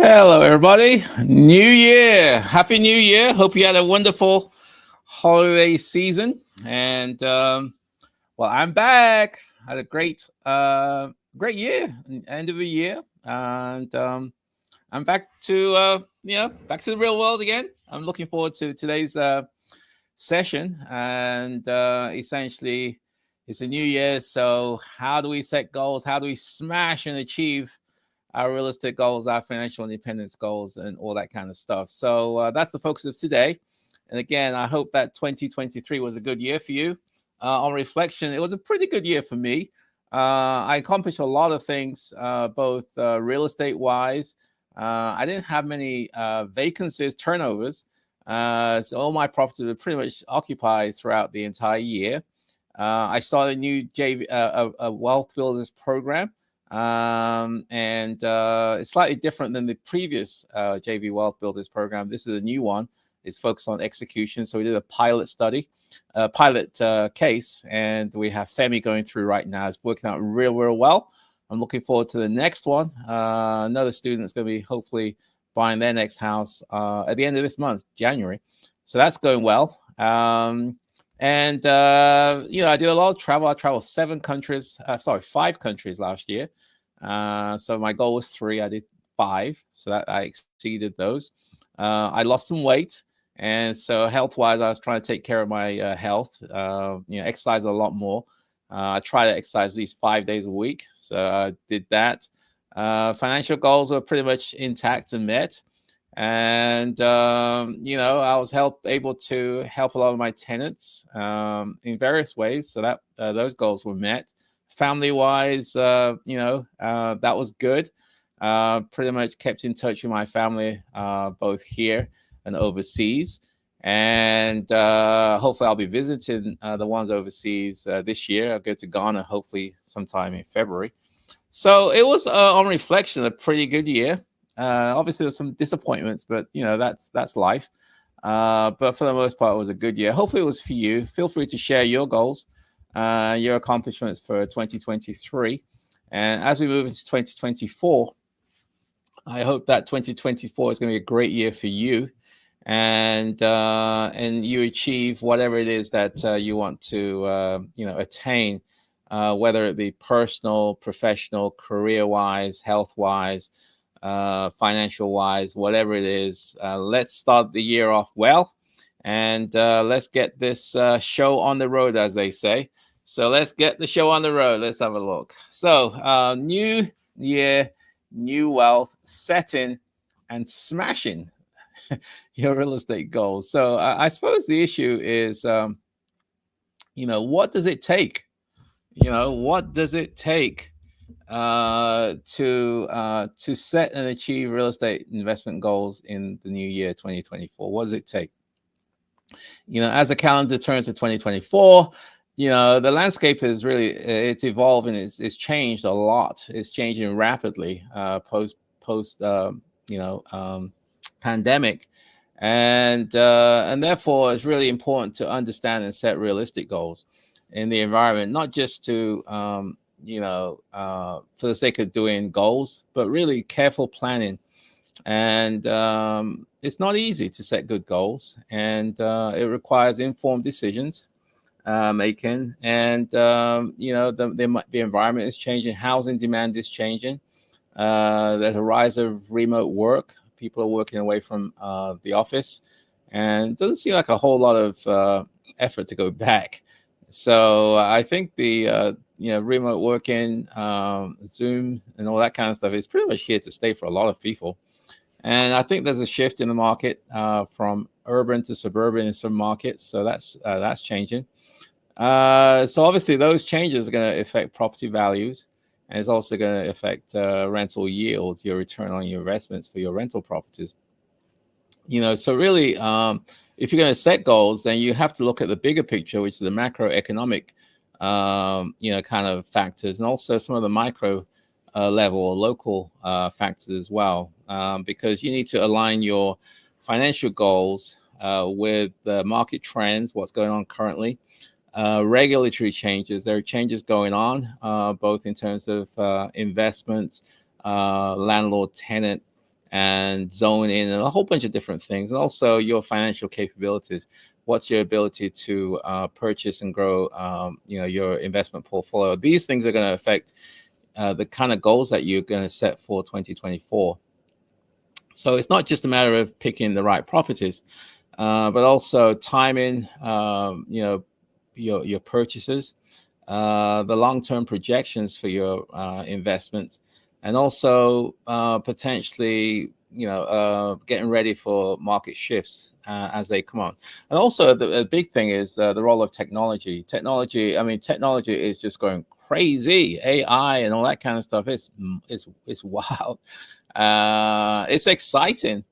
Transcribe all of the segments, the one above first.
Hello, everybody. New Year. Happy New Year. Hope you had a wonderful holiday season. And well, I'm back. Had a great year, end of the year, and I'm back to back to the real world again. I'm looking forward to today's session, and essentially, it's a new year. So, how do we set goals? How do we smash and achieve our realistic goals, our financial independence goals, and all that kind of stuff? So that's the focus of today. And again, I hope that 2023 was a good year for you. On reflection, it was a pretty good year for me. I accomplished a lot of things, both real estate wise. I didn't have many vacancies, turnovers. So all my properties were pretty much occupied throughout the entire year. I started a new a wealth builders program, and it's slightly different than the previous JV Wealth Builders program. This is a new one. It's focused on execution. So we did a pilot study, a pilot case, and we have Femi going through right now. It's working out real well. I'm looking forward to the next one. Another student is going to be hopefully buying their next house at the end of this month, January. So that's going well. And I did a lot of travel. I traveled 5 countries last year. So my goal was 3. I did 5, so that I exceeded those. I lost some weight, and so health-wise, I was trying to take care of my health. Exercise a lot more. I try to exercise at least 5 days a week, so I did that. Financial goals were pretty much intact and met. And I was able to help a lot of my tenants in various ways, so that those goals were met. Family wise, that was good. Pretty much kept in touch with my family, both here and overseas, and hopefully I'll be visiting the ones overseas this year. I'll go to Ghana hopefully sometime in February. So it was, on reflection, a pretty good year. Obviously, there's some disappointments, but that's life. But for the most part, it was a good year. Hopefully, it was for you. Feel free to share your goals, your accomplishments for 2023, and as we move into 2024, I hope that 2024 is going to be a great year for you, and you achieve whatever it is that you want to attain, whether it be personal, professional, career-wise, health-wise, financial wise, whatever it is. Let's start the year off well, and let's get this show on the road, as they say. So let's get the show on the road. Let's have a look. So new year, new wealth, setting and smashing your real estate goals. So I suppose the issue is, what does it take? What does it take to set and achieve real estate investment goals in the new year 2024? What does it take? As the calendar turns to 2024, the landscape is really, it's evolving. It's changed a lot. It's changing rapidly post pandemic, and therefore it's really important to understand and set realistic goals in the environment, not just to for the sake of doing goals, but really careful planning. And it's not easy to set good goals, and it requires informed decisions making. And the environment is changing. Housing demand is changing. There's a rise of remote work. People are working away from the office, and it doesn't seem like a whole lot of effort to go back. So I think the remote working, Zoom, and all that kind of stuff is pretty much here to stay for a lot of people. And I think there's a shift in the market from urban to suburban in some markets. So that's changing. So obviously those changes are going to affect property values, and it's also going to affect rental yield, your return on your investments for your rental properties. So really, if you're going to set goals, then you have to look at the bigger picture, which is the macroeconomic, kind of factors, and also some of the micro level or local factors as well, because you need to align your financial goals with the market trends, what's going on currently, regulatory changes. There are changes going on, both in terms of investments, landlord, tenant, and zone in and a whole bunch of different things. And also your financial capabilities. What's your ability to purchase and grow, your investment portfolio? These things are going to affect the kind of goals that you're going to set for 2024. So it's not just a matter of picking the right properties, but also timing, your purchases, the long-term projections for your investments, and also potentially, getting ready for market shifts as they come on. And also the big thing is the role of technology. Technology is just going crazy. AI and all that kind of stuff. It's wild. It's exciting.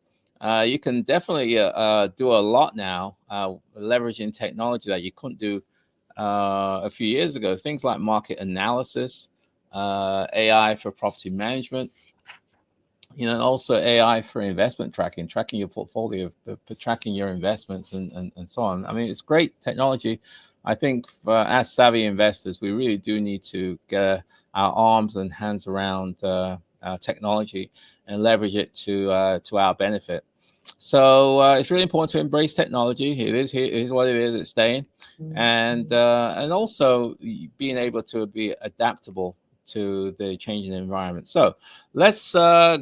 You can definitely do a lot now, leveraging technology that you couldn't do a few years ago. Things like market analysis, AI for property management, and also AI for investment tracking your portfolio, for tracking your investments and so on. I mean, it's great technology. I think as savvy investors, we really do need to get our arms and hands around technology and leverage it to our benefit. So it's really important to embrace technology. It is what it is. It's staying, and also being able to be adaptable to the changing environment. So let's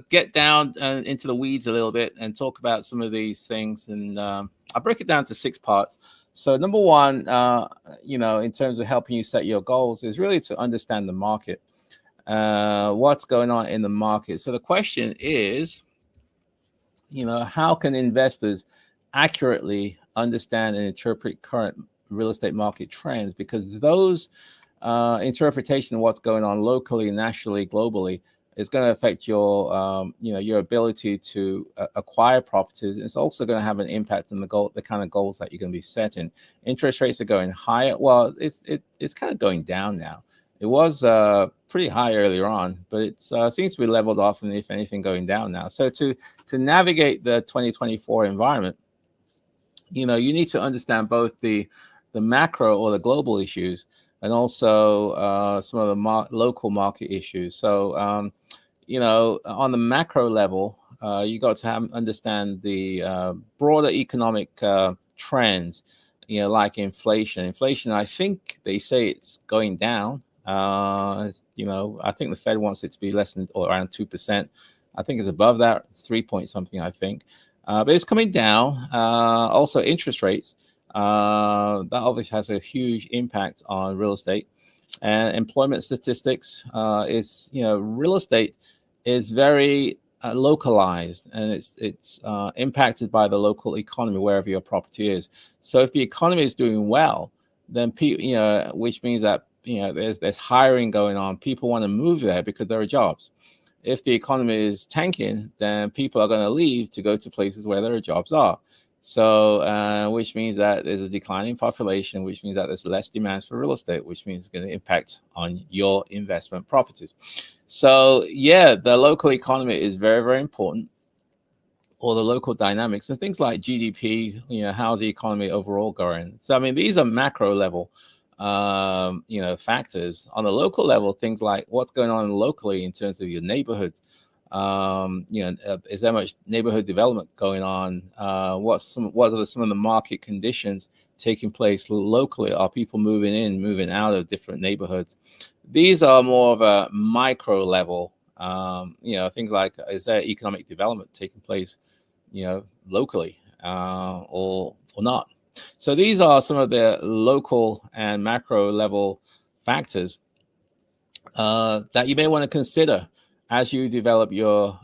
get down into the weeds a little bit and talk about some of these things. And I'll break it down to 6 parts. So number one, in terms of helping you set your goals, is really to understand the market, what's going on in the market. So the question is, how can investors accurately understand and interpret current real estate market trends? Because those interpretation of what's going on locally, nationally, globally is going to affect your, your ability to acquire properties. It's also going to have an impact on the kind of goals that you're going to be setting. Interest rates are going higher. Well, it's kind of going down now. It was pretty high earlier on, but it seems to be leveled off, and if anything, going down now. So to navigate the 2024 environment, you need to understand both the macro or the global issues, and also some of the local market issues. So, on the macro level, you got to understand the broader economic trends, like inflation. Inflation, I think they say it's going down. I think the Fed wants it to be less than or around 2%. I think it's above that, 3 point something, I think. But it's coming down. Also, interest rates. That obviously has a huge impact on real estate. And employment statistics is, real estate is very localized, and it's impacted by the local economy wherever your property is. So if the economy is doing well, then people, which means that there's hiring going on. People want to move there because there are jobs. If the economy is tanking, then people are going to leave to go to places where there are jobs are. So, which means that there's a declining population, which means that there's less demand for real estate, which means it's going to impact on your investment properties. So, yeah, the local economy is very, very important, or the local dynamics and things like GDP, how's the economy overall going? So, I mean, these are macro level, factors. On the local level, things like what's going on locally in terms of your neighborhoods. Is there much neighborhood development going on? What are some of the market conditions taking place locally? Are people moving in, moving out of different neighborhoods? These are more of a micro level. Things like, is there economic development taking place, locally, or not? So these are some of the local and macro level factors that you may want to consider as you develop your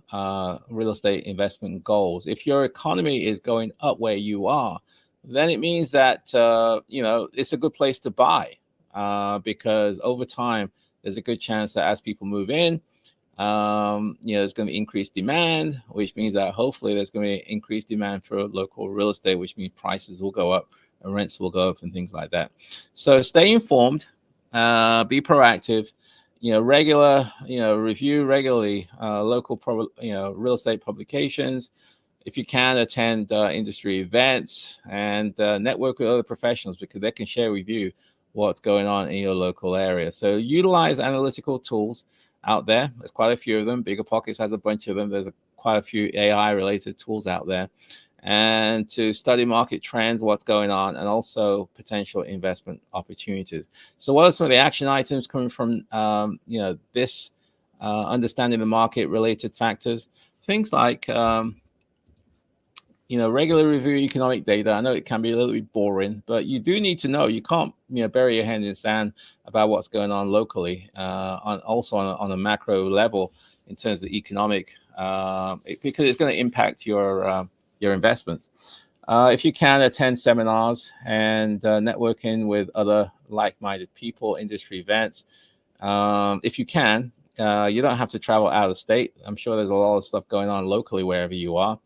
real estate investment goals. If your economy is going up where you are, then it means that it's a good place to buy, because over time there's a good chance that as people move in, there's going to be increased demand, which means that hopefully there's going to be increased demand for local real estate, which means prices will go up and rents will go up and things like that. So stay informed, be proactive, review regularly local real estate publications. If you can, attend industry events and network with other professionals, because they can share with you what's going on in your local area. So utilize analytical tools out there. There's quite a few of them. Bigger Pockets has a bunch of them. There's quite a few AI related tools out there, and to study market trends, what's going on, and also potential investment opportunities. So what are some of the action items coming from this understanding the market related factors? Things like regular review economic data. I know it can be a little bit boring, but you do need to know. You can't bury your hand in the sand about what's going on locally, on a macro level in terms of economic, because it's going to impact your investments. If you can, attend seminars and networking with other like-minded people, industry events. If you can, you don't have to travel out of state. I'm sure there's a lot of stuff going on locally wherever you are.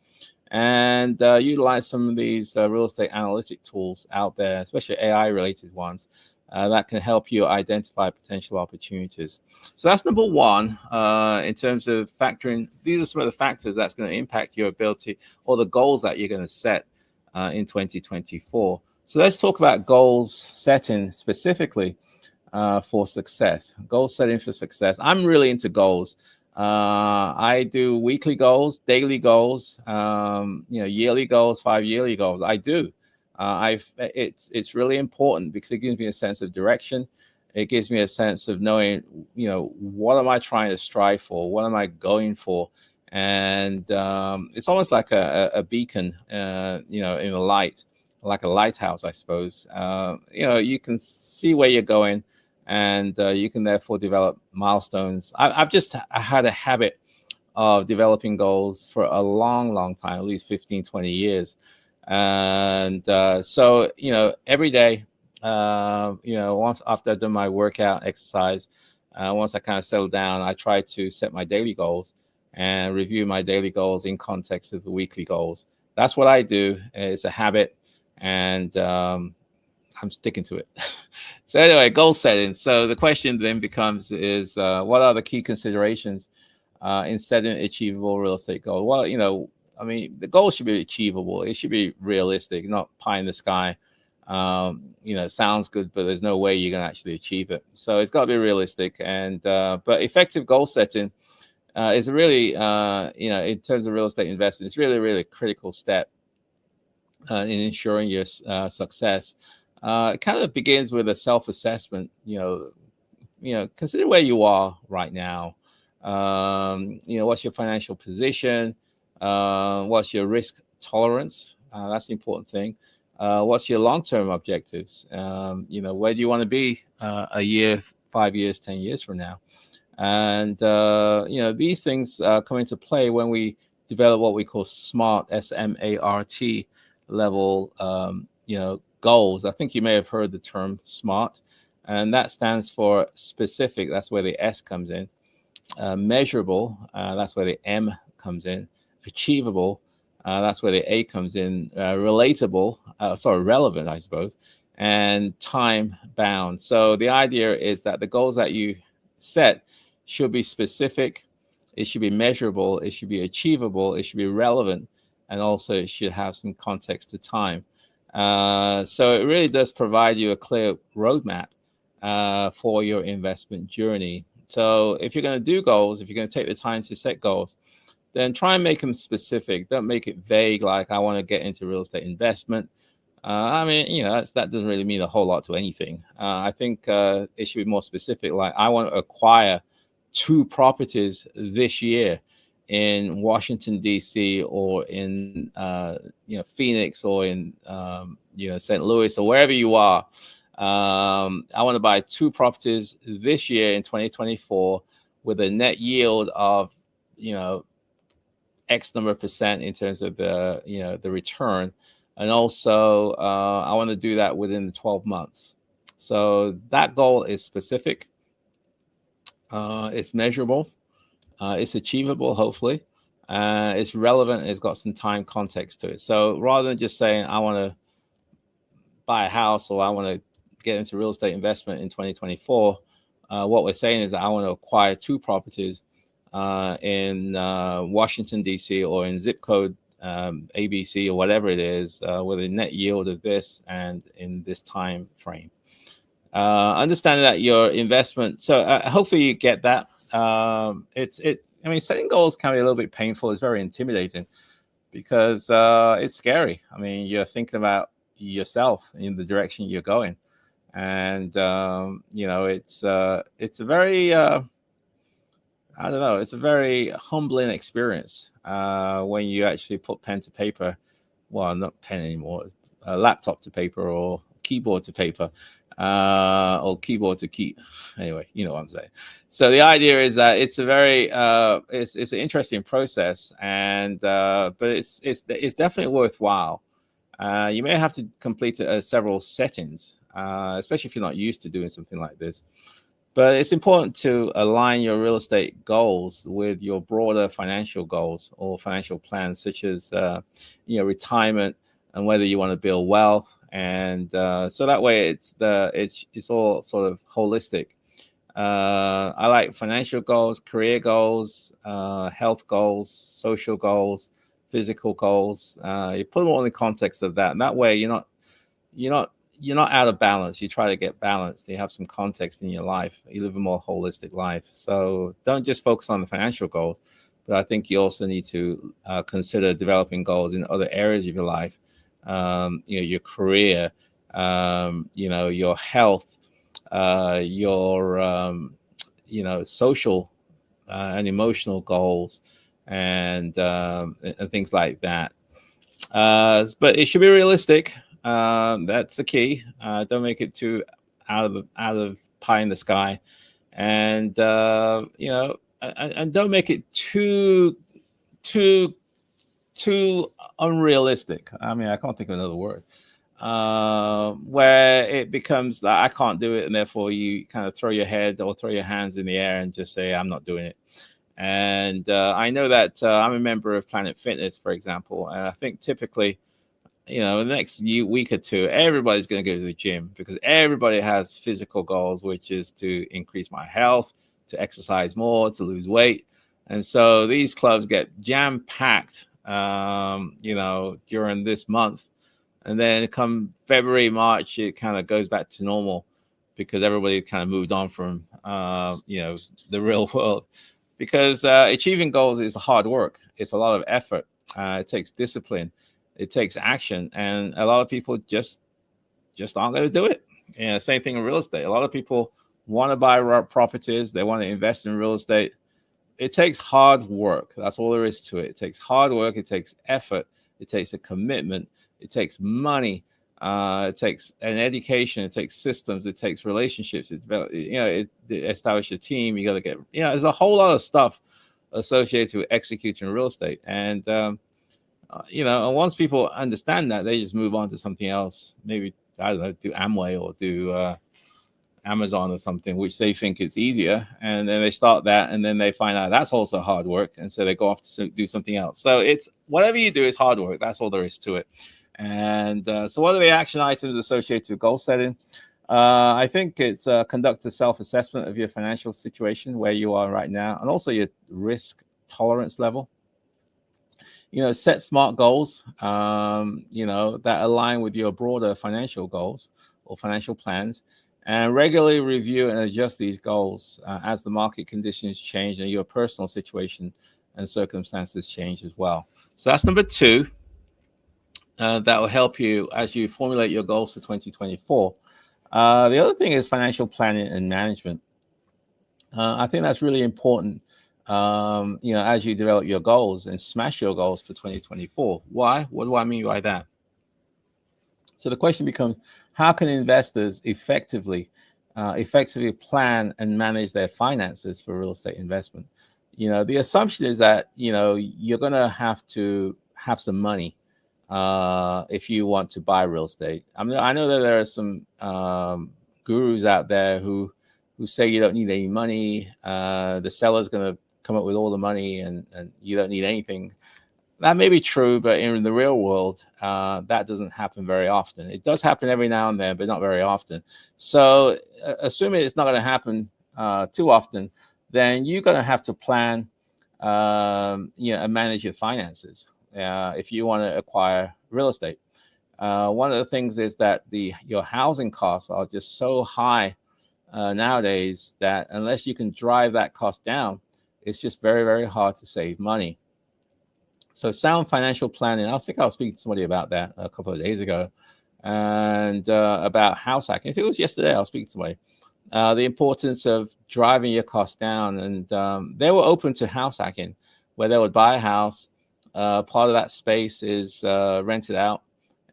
And utilize some of these real estate analytic tools out there, especially AI-related ones, that can help you identify potential opportunities. So that's number one in terms of factoring. These are some of the factors that's going to impact your ability or the goals that you're going to set in 2024. So let's talk about goals setting specifically for success. Goal setting for success. I'm really into goals. I do weekly goals, daily goals, yearly goals, 5-yearly goals. I do. It's really important because it gives me a sense of direction. It gives me a sense of knowing, what am I trying to strive for? What am I going for? And it's almost like a beacon, in the light, like a lighthouse, I suppose. You can see where you're going, and you can therefore develop milestones. I've just had a habit of developing goals for a long time, at least 15, 20 years. And so, every day, once after I've done my workout exercise, once I kind of settle down, I try to set my daily goals and review my daily goals in context of the weekly goals. That's what I do. It's a habit, and I'm sticking to it. So anyway, goal setting. So the question then becomes is what are the key considerations in setting achievable real estate goals? Well, the goal should be achievable. It should be realistic, not pie in the sky. Sounds good, but there's no way you're going to actually achieve it. So it's got to be realistic. And but effective goal setting is really, in terms of real estate investing, it's really, really a critical step in ensuring your success. It kind of begins with a self-assessment. Consider where you are right now. What's your financial position? What's your risk tolerance? That's the important thing. What's your long-term objectives? Where do you want to be a year, 5 years, 10 years from now? And these things come into play when we develop what we call SMART, SMART level, goals. I think you may have heard the term SMART, and that stands for specific. That's where the S comes in. Measurable. That's where the M comes in. Achievable. That's where the A comes in. Relevant, I suppose. And time bound. So the idea is that the goals that you set should be specific. It should be measurable. It should be achievable. It should be relevant. And also it should have some context to time. So it really does provide you a clear roadmap for your investment journey. So if you're going to do goals, if you're going to take the time to set goals, then try and make them specific. Don't make it vague, like I want to get into real estate investment. That doesn't really mean a whole lot to anything. I think it should be more specific, like I want to acquire 2 properties this year in Washington, D.C., or in Phoenix, or in St. Louis, or wherever you are. I want to buy 2 properties this year in 2024 with a net yield of X number of percent in terms of the return, and also I want to do that within the 12 months. So that goal is specific. It's measurable. It's achievable, hopefully. It's relevant. It's got some time context to it. So rather than just saying, I want to buy a house or I want to get into real estate investment in 2024, what we're saying is that I want to acquire 2 properties in Washington, D.C., or in zip code ABC, or whatever it is, with a net yield of this and in this time frame. Understanding that your investment, so hopefully you get that. I mean, setting goals can be a little bit painful. It's very intimidating because it's scary. I mean, you're thinking about yourself in the direction you're going, and it's a very I don't know. It's a very humbling experience when you actually put pen to paper. Well, not pen anymore. A laptop to paper or keyboard to paper, or keyboard to key. Anyway, you know what I'm saying. So the idea is that it's a very it's an interesting process, and but it's definitely worthwhile. You may have to complete several settings, especially if you're not used to doing something like this. But it's important to align your real estate goals with your broader financial goals or financial plans, such as retirement and whether you want to build wealth. And so that way, it's all sort of holistic. I like financial goals, career goals, health goals, social goals, physical goals. You put them all in the context of that, and that way you're not out of balance. You try to get balanced. You have some context in your life. You live a more holistic life. So don't just focus on the financial goals, but I think you also need to consider developing goals in other areas of your life. Your career, your health, your social and emotional goals, and things like that. But it should be realistic. That's the key. Don't make it too out of pie in the sky, and and don't make it too unrealistic. I mean, I can't think of another word. Where it becomes that I can't do it, and therefore you kind of throw your head or throw your hands in the air and just say, I'm not doing it. And I know that I'm a member of Planet Fitness, for example, and I think typically, the next week or two, everybody's going to go to the gym because everybody has physical goals, which is to increase my health, to exercise more, to lose weight. And so these clubs get jam-packed, during this month. And then come February, March, it kind of goes back to normal because everybody kind of moved on from, the real world. Because achieving goals is hard work. It's a lot of effort. It takes discipline. It takes action. And a lot of people just aren't going to do it. Same thing in real estate. A lot of people want to buy properties. They want to invest in real estate. It takes hard work. That's all there is to it. It takes hard work. It takes effort. It takes a commitment. It takes money. It takes an education. It takes systems. It takes relationships. It establish a team. You got to get, there's a whole lot of stuff associated with executing real estate. And, and once people understand that, they just move on to something else. Maybe, I don't know, do Amway or do Amazon or something, which they think it's easier. And then they start that, and then they find out that's also hard work. And so they go off to do something else. So it's whatever you do is hard work. That's all there is to it. And so what are the action items associated with goal setting? I think it's conduct a self-assessment of your financial situation, where you are right now, and also your risk tolerance level. Set SMART goals, that align with your broader financial goals or financial plans, and regularly review and adjust these goals as the market conditions change and your personal situation and circumstances change as well. So that's number 2. That will help you as you formulate your goals for 2024. The other thing is financial planning and management. I think that's really important, as you develop your goals and smash your goals for 2024. Why? What do I mean by that? So the question becomes, how can investors effectively plan and manage their finances for real estate investment? The assumption is that, you're going to have to have some money if you want to buy real estate. I mean, I know that there are some gurus out there who say you don't need any money. The seller's going to come up with all the money and you don't need anything. That may be true, but in the real world, that doesn't happen very often. It does happen every now and then, but not very often. So assuming it's not going to happen too often, then you're going to have to plan, and manage your finances if you want to acquire real estate. One of the things is that your housing costs are just so high nowadays that unless you can drive that cost down, it's just very, very hard to save money. So sound financial planning, I think I was speaking to somebody about that a couple of days ago, and about house hacking. If it was yesterday, I was speaking to somebody. The importance of driving your costs down. And they were open to house hacking, where they would buy a house. Part of that space is rented out,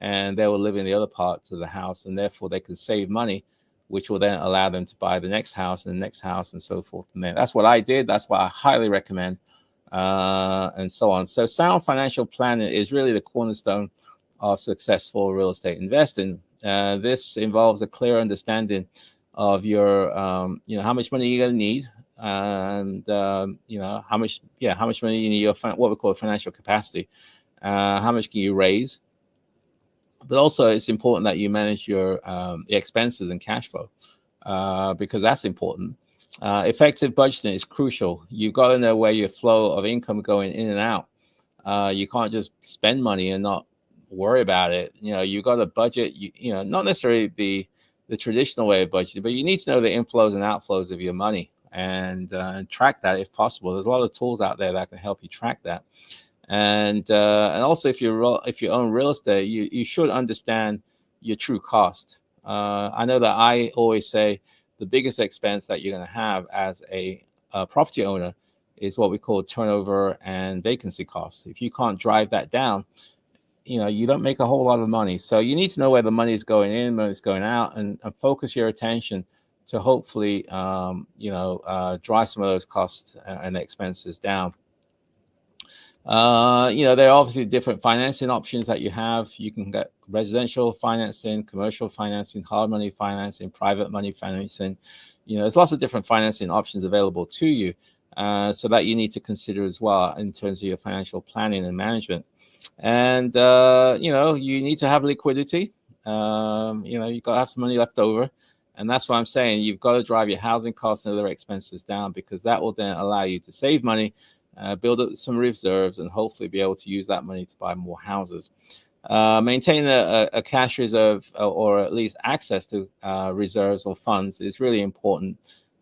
and they will live in the other parts of the house, and therefore they can save money, which will then allow them to buy the next house and the next house and so forth. And then that's what I did. That's what I highly recommend, and so on. So sound financial planning is really the cornerstone of successful real estate investing. This involves a clear understanding of your, how much money you're going to need, and how much money you need, your what we call financial capacity. How much can you raise? But also, it's important that you manage your expenses and cash flow, because that's important. Effective budgeting is crucial. You've got to know where your flow of income going in and out. You can't just spend money and not worry about it. You've got to budget. Not necessarily the traditional way of budgeting, but you need to know the inflows and outflows of your money, and track that if possible. There's a lot of tools out there that can help you track that. And also, if you own real estate, you should understand your true cost. I know that I always say the biggest expense that you're going to have as a property owner is what we call turnover and vacancy costs. If you can't drive that down, you don't make a whole lot of money. So you need to know where the money is going in, where it's going out, and focus your attention to hopefully, drive some of those costs and expenses down. There are obviously different financing options that you have. You can get residential financing, commercial financing, hard money financing, private money financing. There's lots of different financing options available to you, so that you need to consider as well in terms of your financial planning and management. And you need to have liquidity. You've got to have some money left over. And that's what I'm saying. You've got to drive your housing costs and other expenses down, because that will then allow you to save money, build up some reserves, and hopefully be able to use that money to buy more houses. Maintain a cash reserve, or at least access to reserves or funds, is really important,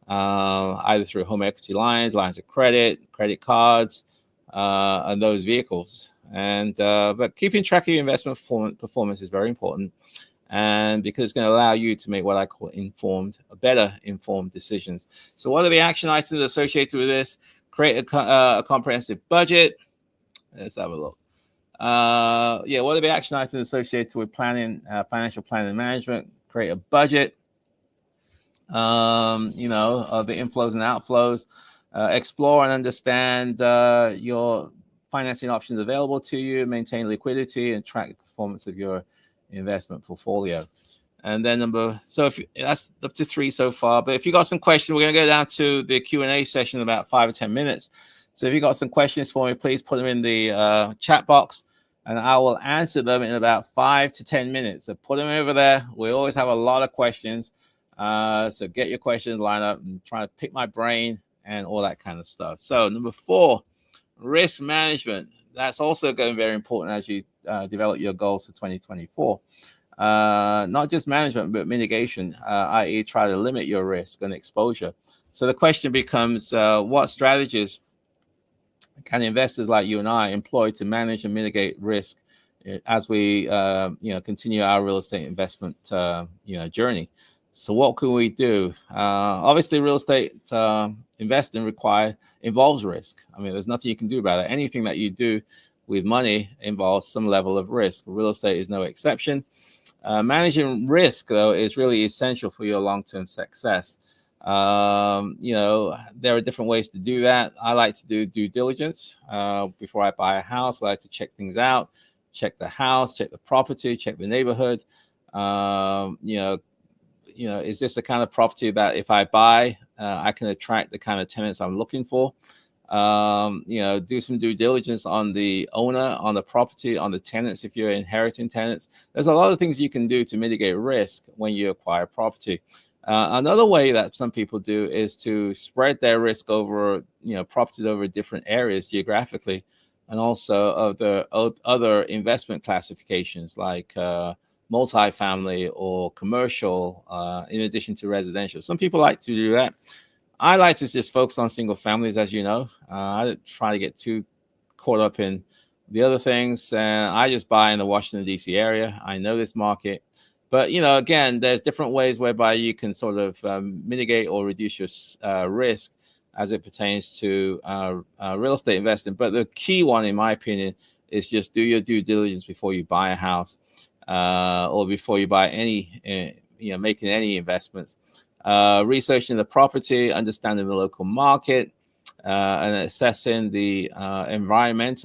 either through home equity lines of credit cards, and those vehicles. And but keeping track of your investment performance is very important, and because it's going to allow you to make what I call better informed decisions. So what are the action items associated with this? Create a comprehensive budget. Let's have a look. What are the action items associated with planning, financial planning and management? Create a budget, of the inflows and outflows. Explore and understand your financing options available to you. Maintain liquidity and track the performance of your investment portfolio. And then that's up to 3 so far. But if you got some questions, we're going to go down to the Q&A session in about 5 or 10 minutes. So if you got some questions for me, please put them in the chat box, and I will answer them in about 5 to 10 minutes. So put them over there. We always have a lot of questions. So get your questions lined up and try to pick my brain and all that kind of stuff. So number 4, risk management. That's also going to be very important as you develop your goals for 2024. Not just management, but mitigation, i.e. try to limit your risk and exposure. So the question becomes, what strategies can investors like you and I employ to manage and mitigate risk as we, continue our real estate investment, journey? So what can we do? Obviously, real estate investing involves risk. I mean, there's nothing you can do about it. Anything that you do with money involves some level of risk. Real estate is no exception. Managing risk, though, is really essential for your long-term success. There are different ways to do that. I like to do due diligence before I buy a house. I like to check things out, check the house, check the property, check the neighborhood. Is this the kind of property that if I buy, I can attract the kind of tenants I'm looking for? Do some due diligence on the owner, on the property, on the tenants. If you're inheriting tenants, there's a lot of things you can do to mitigate risk when you acquire property. Another way that some people do is to spread their risk over, properties over different areas geographically, and also of the other investment classifications like multifamily or commercial, in addition to residential. Some people like to do that. I like to just focus on single families, as you know. I don't try to get too caught up in the other things. And I just buy in the Washington, D.C. area. I know this market. But, again, there's different ways whereby you can sort of mitigate or reduce your risk as it pertains to real estate investing. But the key one, in my opinion, is just do your due diligence before you buy a house or before you buy any, making any investments. Researching the property, understanding the local market, and assessing the environment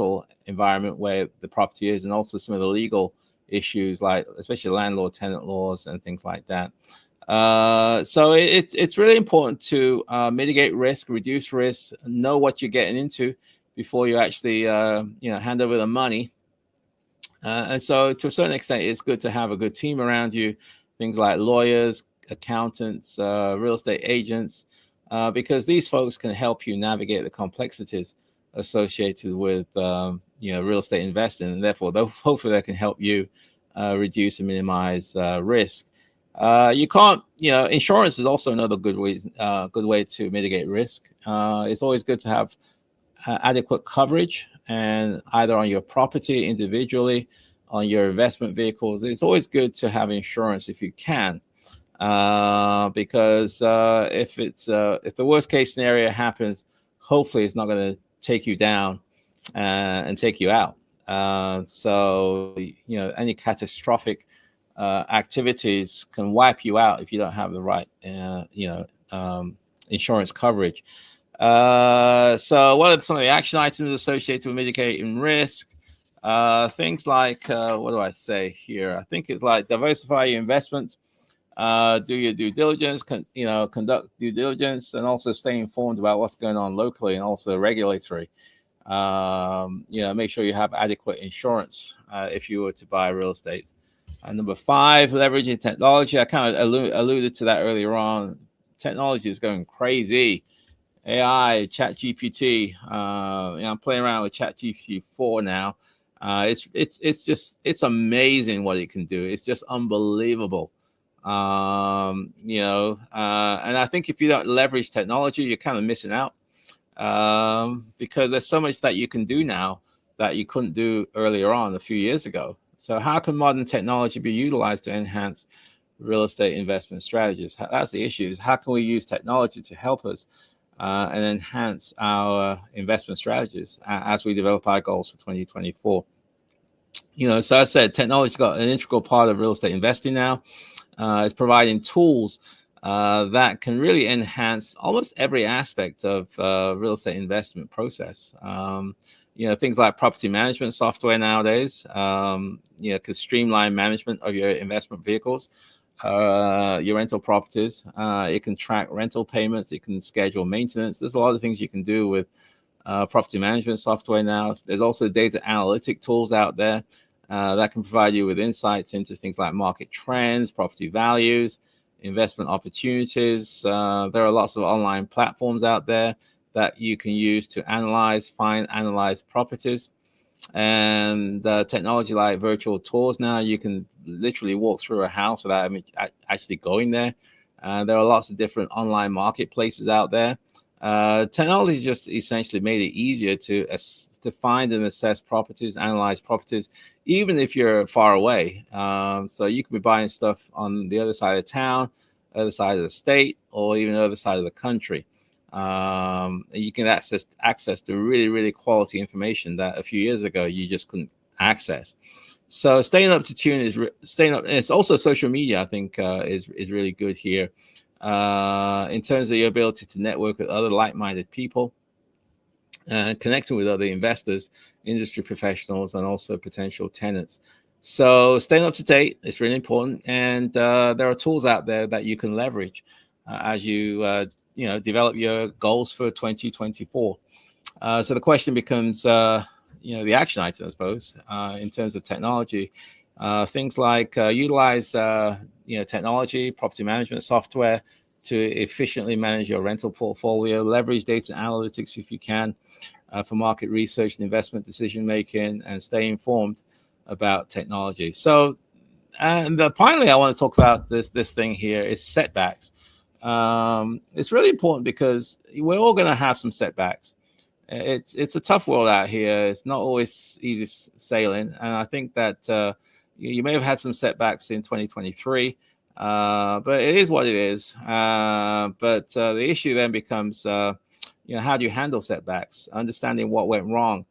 where the property is, and also some of the legal issues, like especially landlord-tenant laws and things like that. So it's really important to mitigate risk, reduce risk, know what you're getting into before you actually hand over the money. And so to a certain extent, it's good to have a good team around you, things like lawyers, accountants, real estate agents, because these folks can help you navigate the complexities associated with real estate investing, and therefore hopefully they can help you reduce and minimize risk. You can't, insurance is also another good way to mitigate risk. It's always good to have adequate coverage, and either on your property individually, on your investment vehicles. It's always good to have insurance if you can, because if the worst case scenario happens, hopefully it's not going to take you down and take you out. So any catastrophic activities can wipe you out if you don't have the right insurance coverage. So what are some of the action items associated with mitigating risk? Things like, what do I say here? I think it's like diversify your investments, do your due diligence, conduct due diligence, and also stay informed about what's going on locally and also regulatory. Make sure you have adequate insurance if you were to buy real estate. Number 5, leveraging technology. I kind of alluded to that earlier on. Technology is going crazy. AI, ChatGPT. I'm playing around with ChatGPT 4 now. It's amazing what it can do. It's just unbelievable. And I think if you don't leverage technology, you're kind of missing out, because there's so much that you can do now that you couldn't do earlier on a few years ago. So how can modern technology be utilized to enhance real estate investment strategies? That's the issue, is how can we use technology to help us and enhance our investment strategies as we develop our goals for 2024. So I said, technology's got an integral part of real estate investing now. It's providing tools that can really enhance almost every aspect of real estate investment process. Things like property management software nowadays, can streamline management of your investment vehicles, your rental properties. It can track rental payments. It can schedule maintenance. There's a lot of things you can do with property management software now. There's also data analytic tools out there that can provide you with insights into things like market trends, property values, investment opportunities. There are lots of online platforms out there that you can use to analyze properties. And technology like virtual tours now, you can literally walk through a house without actually going there. There are lots of different online marketplaces out there. Technology just essentially made it easier to find and assess properties, analyze properties, even if you're far away. So you could be buying stuff on the other side of town, other side of the state, or even the other side of the country. You can access to really, really quality information that a few years ago you just couldn't access. So staying up to tune is and it's also social media, I think, is really good here in terms of your ability to network with other like-minded people and connecting with other investors, industry professionals, and also potential tenants. So staying up to date is really important, and there are tools out there that you can leverage as you develop your goals for 2024. So the question becomes, the action item, I suppose, in terms of technology. Things like utilize, technology, property management software to efficiently manage your rental portfolio, leverage data analytics if you can for market research and investment decision making, and stay informed about technology. So finally, I want to talk about this thing here is setbacks. It's really important because we're all going to have some setbacks. It's a tough world out here. It's not always easy sailing, and I think that you may have had some setbacks in 2023, but it is what it is. But the issue then becomes, how do you handle setbacks? Understanding what went wrong.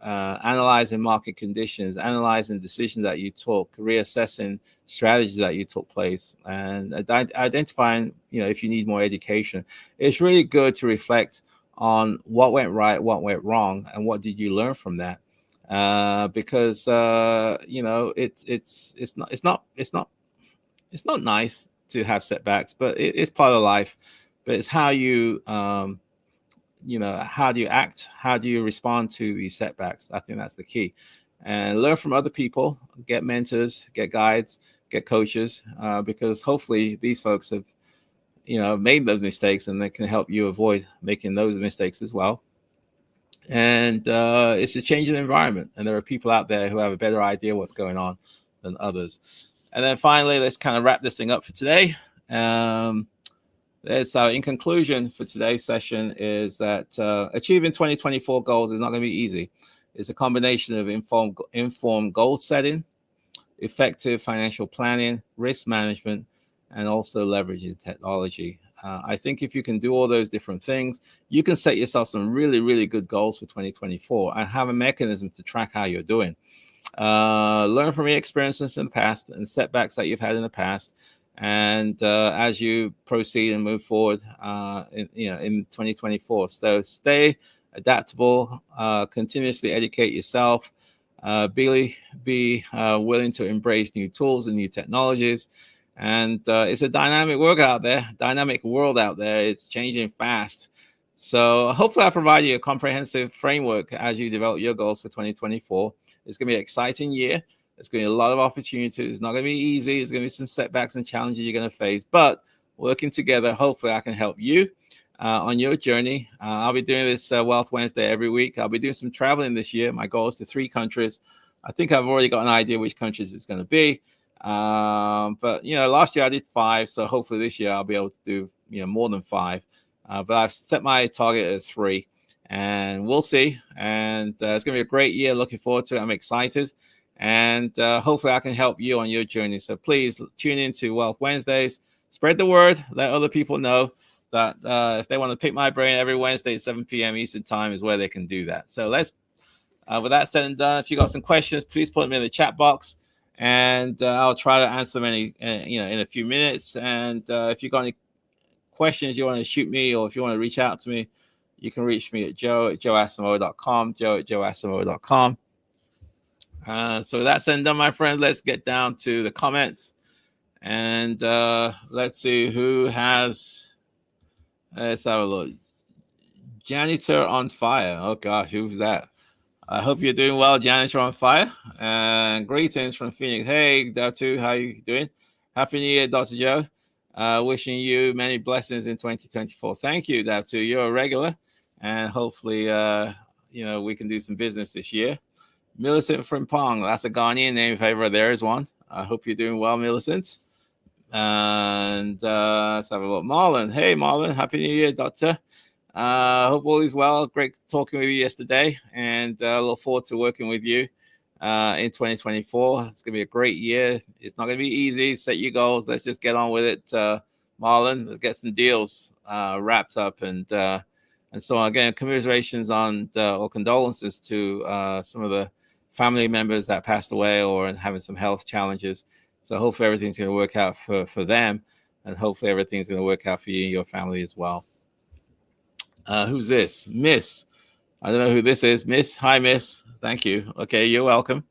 Analyzing market conditions, analyzing decisions that you took, reassessing strategies that you took place, and identifying, if you need more education. It's really good to reflect on what went right, what went wrong, and what did you learn from that. Because it's not nice to have setbacks, but it's part of life. But it's how you how do you act? How do you respond to these setbacks? I think that's the key. And learn from other people, get mentors, get guides, get coaches, because hopefully these folks have, made those mistakes and they can help you avoid making those mistakes as well. And it's a changing environment. And there are people out there who have a better idea what's going on than others. And then finally, let's kind of wrap this thing up for today. In conclusion for today's session is that achieving 2024 goals is not going to be easy. It's a combination of informed goal setting, effective financial planning, risk management, and also leveraging technology. I think if you can do all those different things, you can set yourself some really, really good goals for 2024 and have a mechanism to track how you're doing. Learn from your experiences in the past and setbacks that you've had in the past. And as you proceed and move forward in 2024, so stay adaptable, continuously educate yourself, be willing to embrace new tools and new technologies. And it's a dynamic world out there. It's changing fast. So hopefully I provide you a comprehensive framework as you develop your goals for 2024. It's going to be an exciting year. It's going to be a lot of opportunities. It's not going to be easy. There's going to be some setbacks and challenges you're going to face. But working together, hopefully I can help you on your journey. I'll be doing this Wealth Wednesday every week. I'll be doing some traveling this year. My goal is to 3 countries. I think I've already got an idea which countries it's going to be. But, last year I did 5. So hopefully this year I'll be able to do, more than 5. But I've set my target as 3. And we'll see. And it's going to be a great year. Looking forward to it. I'm excited. And hopefully I can help you on your journey. So please tune in to Wealth Wednesdays. Spread the word. Let other people know that if they want to pick my brain every Wednesday at 7 p.m. Eastern time is where they can do that. So let's, with that said and done, if you got some questions, please put them in the chat box. And I'll try to answer them in a few minutes. And if you got any questions you want to shoot me, or if you want to reach out to me, you can reach me at joe@joeasamoah.com, joe@joeasamoah.com. So that's done, my friends. Let's get down to the comments, and let's see who has. Let's have a look. Janitor on fire. Oh gosh, who's that? I hope you're doing well, Janitor on fire. And greetings from Phoenix. Hey, Dr. How you doing? Happy New Year, Dr. Joe. Wishing you many blessings in 2024. Thank you, Dr. You're a regular, and hopefully, we can do some business this year. Millicent from Pong, that's a Ghanaian name if ever there is one. I hope you're doing well, Millicent. And let's have a look. Marlon, hey Marlon, happy New Year, Doctor. Hope all is well. Great talking with you yesterday, and look forward to working with you in 2024. It's gonna be a great year. It's not gonna be easy. Set your goals. Let's just get on with it, Marlon. Let's get some deals wrapped up and so on. Again, commiserations on or condolences to some of the family members that passed away or having some health challenges. So hopefully everything's going to work out for them, and hopefully everything's going to work out for you and your family as well. Who's this? Miss. I don't know who this is. Miss. Hi, Miss. Thank you. Okay, you're welcome.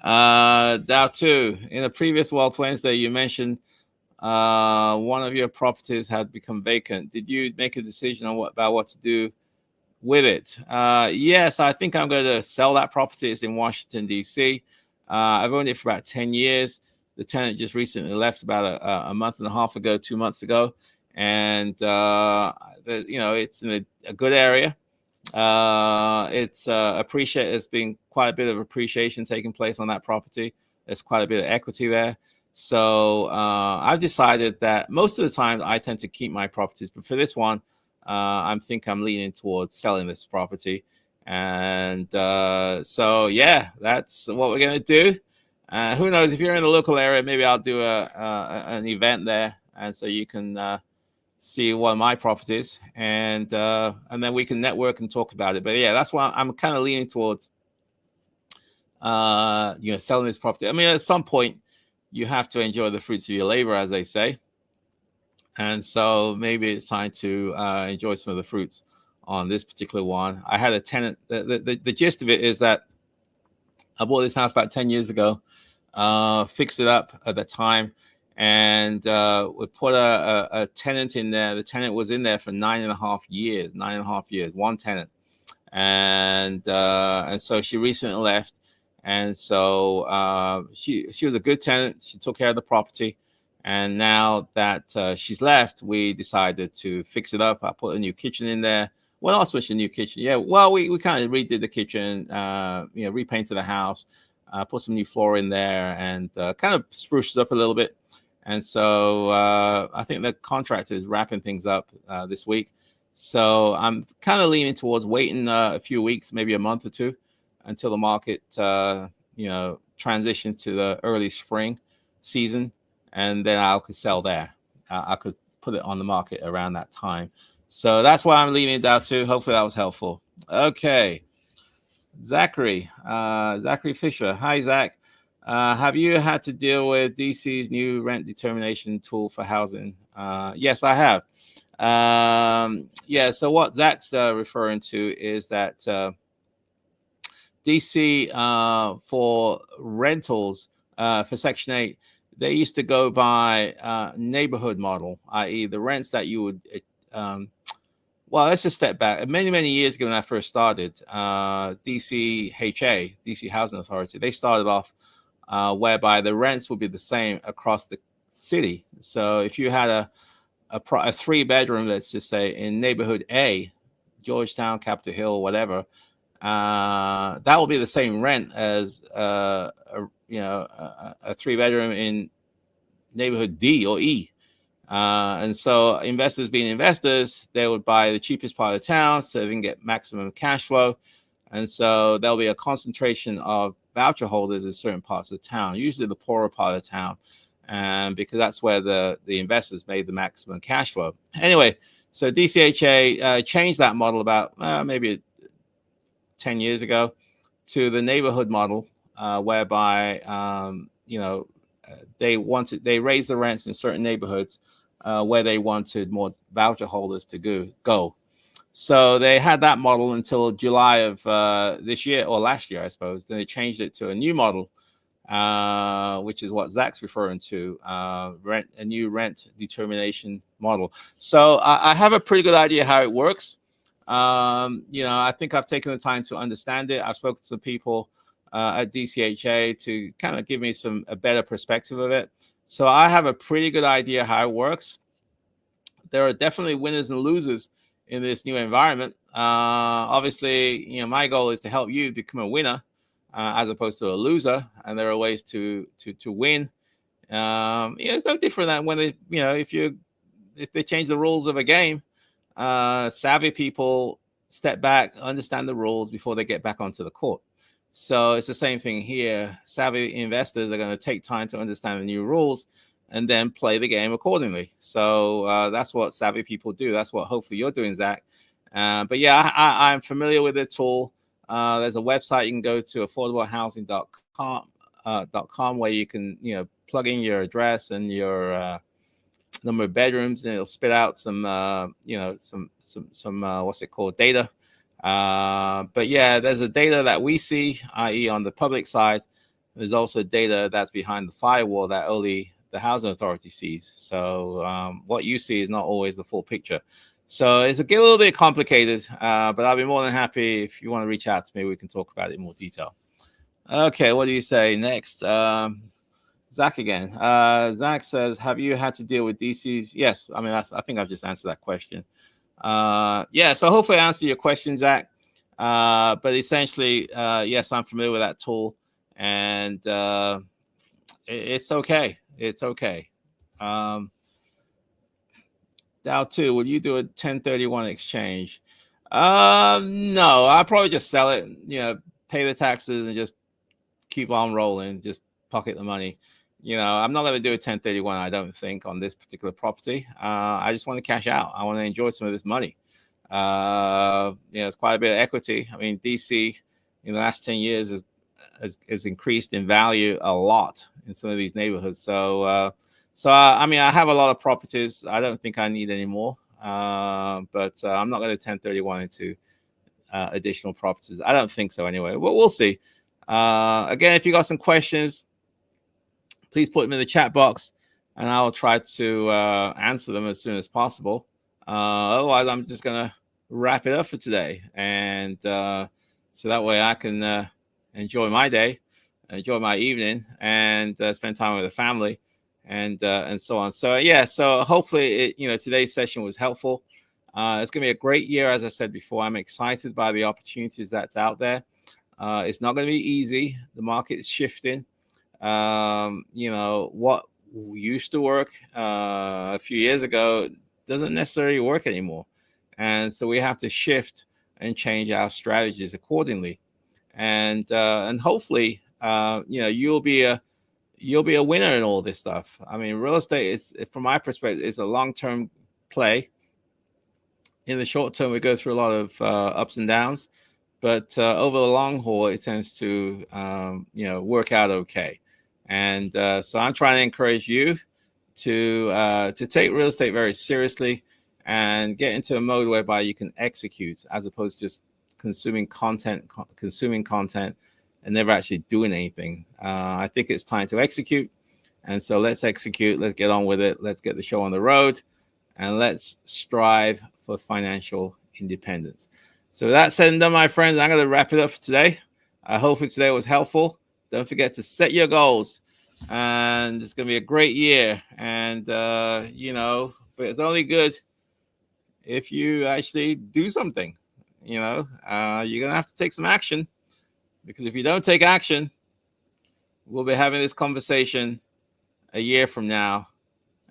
Dow 2. In a previous Wealth Wednesday, you mentioned one of your properties had become vacant. Did you make a decision on about what to do with it? Yes, I think I'm going to sell that property. It's in Washington, D.C. I've owned it for about 10 years. The tenant just recently left about a month and a half ago, 2 months ago. And, it's in a good area. It's appreciated. There's been quite a bit of appreciation taking place on that property There's quite a bit of equity there. So I've decided that most of the time I tend to keep my properties, but for this one, I think I'm leaning towards selling this property. And so, yeah, that's what we're going to do. Who knows, if you're in the local area, maybe I'll do an event there. And so you can see one of my properties, and then we can network and talk about it. But yeah, that's why I'm kind of leaning towards, selling this property. I mean, at some point, you have to enjoy the fruits of your labor, as they say. And so maybe it's time to enjoy some of the fruits on this particular one. I had a tenant. The gist of it is that I bought this house about 10 years ago, fixed it up at the time, and we put a tenant in there. The tenant was in there for 9.5 years, one tenant. And so she recently left. And so she was a good tenant. She took care of the property. And now that she's left, we decided to fix it up. I put a new kitchen in there. What else was a new kitchen? Yeah, well, we kind of redid the kitchen, repainted the house, put some new floor in there, and kind of spruced it up a little bit. And so I think the contractor is wrapping things up this week. So I'm kind of leaning towards waiting a few weeks, maybe a month or two, until the market, transitions to the early spring season, and then I could sell there. I could put it on the market around that time. So that's why I'm leaning down to. Hopefully that was helpful. Okay. Zachary Fisher. Hi, Zach. Have you had to deal with DC's new rent determination tool for housing? Yes, I have. So what Zach's referring to is that DC for rentals for Section 8, they used to go by neighborhood model, i.e. the rents that you would let's just step back. Many years ago when I first started, DC Housing Authority, they started off whereby the rents would be the same across the city. So if you had a 3-bedroom, let's just say in neighborhood A, Georgetown, Capitol Hill, whatever, that will be the same rent as a 3-bedroom in neighborhood D or E. And so investors being investors, they would buy the cheapest part of the town so they can get maximum cash flow. And so there'll be a concentration of voucher holders in certain parts of the town, usually the poorer part of the town, and because that's where the investors made the maximum cash flow. Anyway, so DCHA changed that model about maybe 10 years ago to the neighborhood model, whereby they raised the rents in certain neighborhoods where they wanted more voucher holders to go. So they had that model until July of this year, or last year, I suppose. Then they changed it to a new model, which is what Zach's referring to, a new rent determination model. So I have a pretty good idea how it works. I think I've taken the time to understand it. I've spoken to some people at DCHA to kind of give me a better perspective of it. So I have a pretty good idea how it works. There are definitely winners and losers in this new environment. Obviously, my goal is to help you become a winner as opposed to a loser. And there are ways to win. It's no different than when if they change the rules of a game. Savvy people step back, understand the rules before they get back onto the court. So it's the same thing here. Savvy investors are going to take time to understand the new rules and then play the game accordingly. So that's what savvy people do. That's what hopefully you're doing, Zach. But yeah, I'm familiar with the tool. There's a website you can go to, affordablehousing.com, where you can plug in your address and your number of bedrooms, and it'll spit out some what's it called, data. But yeah, there's a data that we see, i.e. on the public side. There's also data that's behind the firewall that only the housing authority sees. So what you see is not always the full picture. So it's a little bit complicated, but I'll be more than happy if you want to reach out to me. We can talk about it in more detail. Okay, what do you say next? Zach again. Zach says, have you had to deal with DCs? Yes. I mean, I think I've just answered that question. So hopefully I answered your question, Zach. But essentially, yes, I'm familiar with that tool. And it's okay. It's okay. Um, Dow 2, would you do a 1031 exchange? No, I'll probably just sell it, pay the taxes and just keep on rolling, just pocket the money. I'm not going to do a 1031, I don't think, on this particular property. I just want to cash out. I want to enjoy some of this money. It's quite a bit of equity. I mean, DC in the last 10 years has increased in value a lot in some of these neighborhoods. So, I mean, I have a lot of properties. I don't think I need any more. But I'm not going to 1031 into additional properties. I don't think so anyway. Well, we'll see. Again, if you got some questions, please put them in the chat box and I'll try to answer them as soon as possible. Otherwise, I'm just going to wrap it up for today. And so that way I can enjoy my day, enjoy my evening, and spend time with the family and so on. So, yeah, so hopefully, today's session was helpful. It's going to be a great year, as I said before. I'm excited by the opportunities that's out there. It's not going to be easy. The market's shifting. What used to work a few years ago doesn't necessarily work anymore. And so we have to shift and change our strategies accordingly. And hopefully, you'll be a winner in all this stuff. I mean, real estate is, from my perspective, is a long-term play. In the short term, we go through a lot of ups and downs, but over the long haul, it tends to work out okay. And so I'm trying to encourage you to take real estate very seriously and get into a mode whereby you can execute, as opposed to just consuming content and never actually doing anything. I think it's time to execute. And so let's execute. Let's get on with it. Let's get the show on the road. And let's strive for financial independence. So that said and done, my friends, I'm going to wrap it up for today. I hope today was helpful. Don't forget to set your goals. And it's going to be a great year. And, but it's only good if you actually do something. You're going to have to take some action. Because if you don't take action, we'll be having this conversation a year from now.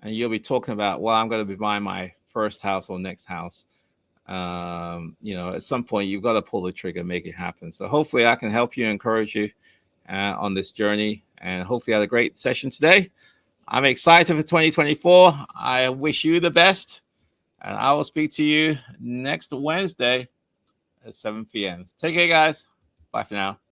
And you'll be talking about, well, I'm going to be buying my first house or next house. At some point, you've got to pull the trigger, make it happen. So hopefully I can help you, encourage you on this journey. And hopefully you had a great session today. I'm excited for 2024. I wish you the best. And I will speak to you next Wednesday at 7 p.m. Take care, guys. Bye for now.